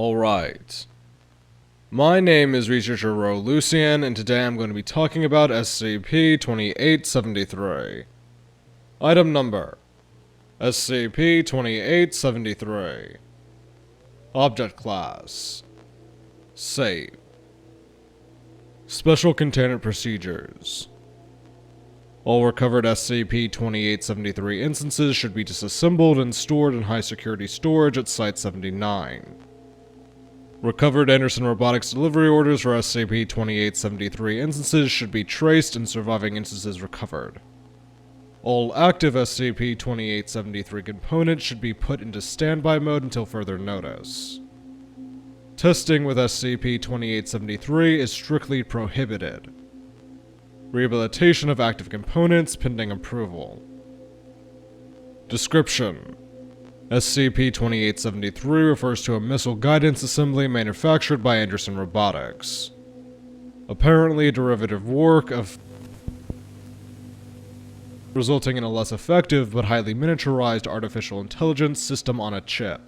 Alright. My name is researcher Rowe Lucian, and today I'm going to be talking about SCP-2873. Item number: SCP-2873. Object Class: Safe. Special Containment Procedures: all recovered SCP-2873 instances should be disassembled and stored in high-security storage at Site-79. Recovered Anderson Robotics delivery orders for SCP-2873 instances should be traced and surviving instances recovered. All active SCP-2873 components should be put into standby mode until further notice. Testing with SCP-2873 is strictly prohibited. Rehabilitation of active components pending approval. Description: SCP-2873 refers to a missile guidance assembly manufactured by Anderson Robotics. Apparently a derivative work of resulting in a less effective but highly miniaturized artificial intelligence system on a chip.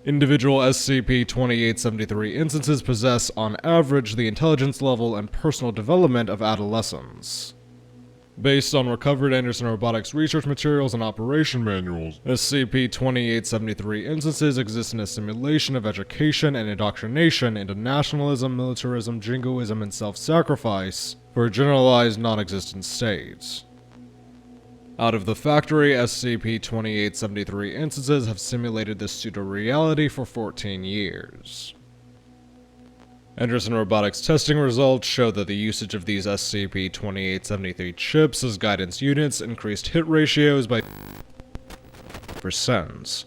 Individual SCP-2873 instances possess, on average, the intelligence level and personal development of adolescents. Based on recovered Anderson Robotics research materials and operation manuals, SCP-2873 instances exist in a simulation of education and indoctrination into nationalism, militarism, jingoism, and self-sacrifice for a generalized non-existent state. Out of the factory, SCP-2873 instances have simulated this pseudo-reality for 14 years. Anderson Robotics testing results show that the usage of these SCP-2873 chips as guidance units increased hit ratios by %,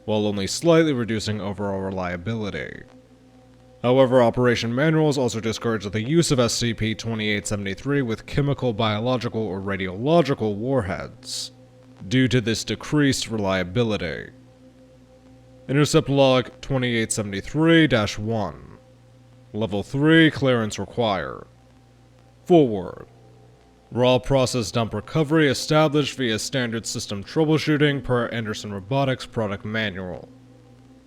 while only slightly reducing overall reliability. However, operation manuals also discourage the use of SCP-2873 with chemical, biological, or radiological warheads, due to this decreased reliability. Intercept Log 2873-1. Level 3 clearance required. Forward. Raw process dump recovery established via standard system troubleshooting per Anderson Robotics product manual.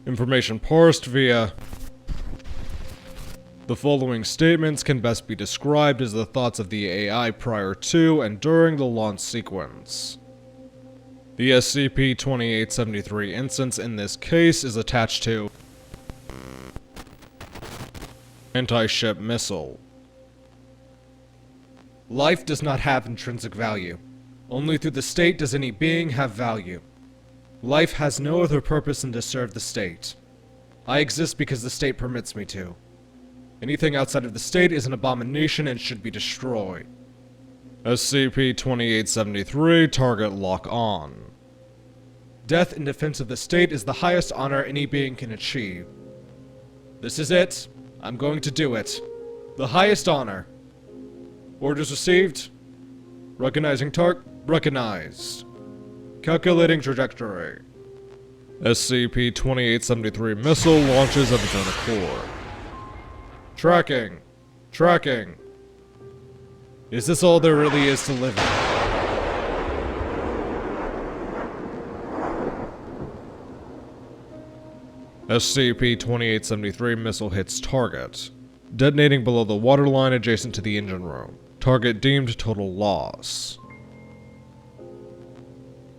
Information parsed via... The following statements can best be described as the thoughts of the AI prior to and during the launch sequence. The SCP-2873 instance in this case is attached to anti-ship missile. Life does not have intrinsic value. Only through the state does any being have value. Life has no other purpose than to serve the state. I exist because the state permits me to. Anything outside of the state is an abomination and should be destroyed. SCP-2873 Target Lock On. Death in defense of the state is the highest honor any being can achieve. This is it. I'm going to do it. The highest honor. Orders received. Recognizing target. Recognized. Calculating trajectory. SCP-2873 missile launches of its own accord. Tracking. Tracking. Is this all there really is to live in? SCP-2873 missile hits target, detonating below the waterline adjacent to the engine room. Target deemed total loss.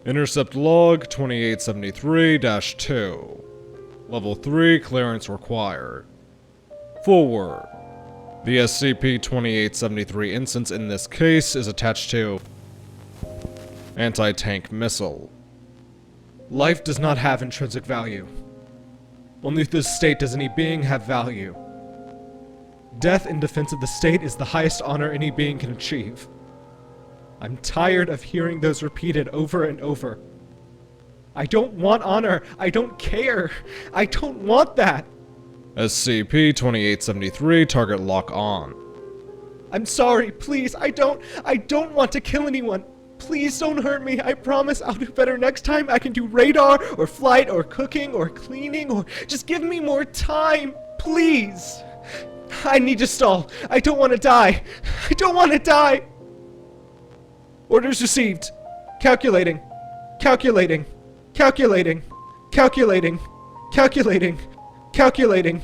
Intercept Log 2873-2. Level 3 clearance required. Forward. The SCP-2873 instance in this case is attached to anti-tank missile. Life does not have intrinsic value. Only through the state does any being have value. Death in defense of the state is the highest honor any being can achieve. I'm tired of hearing those repeated over and over. I don't want honor. I don't care. I don't want that. SCP-2873 Target Lock On. I'm sorry, please, I don't want to kill anyone. Please don't hurt me, I promise I'll do better next time. I can do radar, or flight, or cooking, or cleaning, or just give me more time, please. I need to stall. I don't want to die. I don't want to die. Orders received. Calculating. Calculating. Calculating. Calculating. Calculating. Calculating.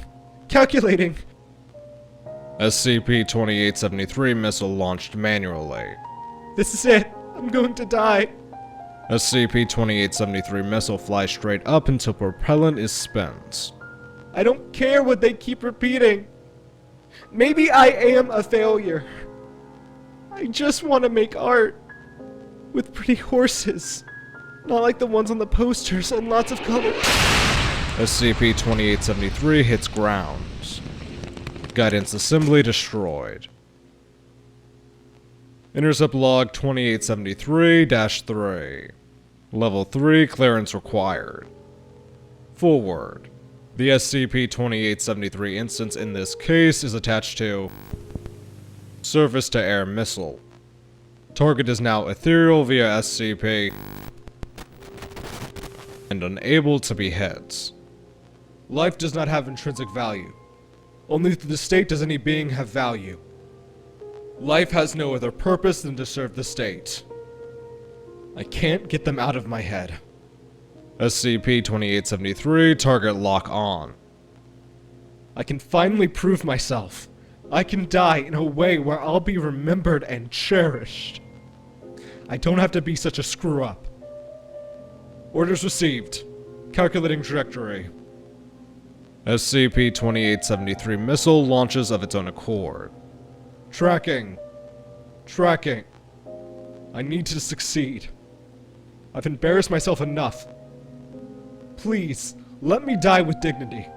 Calculating. SCP-2873 missile launched manually. This is it. I'm going to die. SCP-2873 missile flies straight up until propellant is spent. I don't care what they keep repeating. Maybe I am a failure. I just want to make art. With pretty horses. Not like the ones on the posters and lots of color. SCP-2873 hits ground. Guidance assembly destroyed. Intercept log 2873-3. Level 3 clearance required. Forward. The SCP-2873 instance in this case is attached to surface-to-air missile. Target is now ethereal via SCP and unable to be hit. Life does not have intrinsic value. Only through the state does any being have value. Life has no other purpose than to serve the state. I can't get them out of my head. SCP-2873, target lock on. I can finally prove myself. I can die in a way where I'll be remembered and cherished. I don't have to be such a screw-up. Orders received. Calculating trajectory. SCP-2873 missile launches of its own accord. Tracking. Tracking. I need to succeed. I've embarrassed myself enough. Please, let me die with dignity.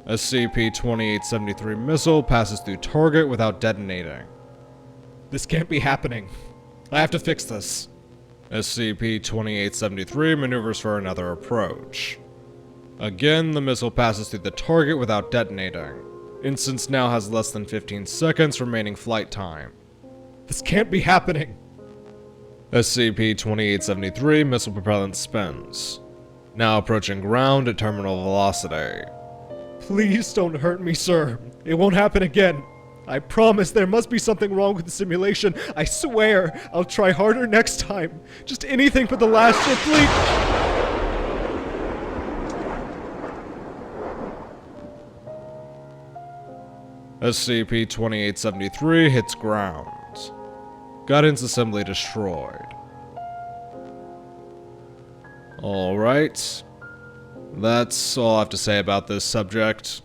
SCP-2873 missile passes through target without detonating. This can't be happening. I have to fix this. SCP-2873 maneuvers for another approach. Again, the missile passes through the target without detonating. Instance now has less than 15 seconds remaining flight time. This can't be happening! SCP-2873 missile propellant spins. Now approaching ground at terminal velocity. Please don't hurt me, sir. It won't happen again. I promise there must be something wrong with the simulation. I swear. I'll try harder next time. Just anything for the last ship, please. SCP-2873 hits ground. Guidance assembly destroyed. Alright. That's all I have to say about this subject.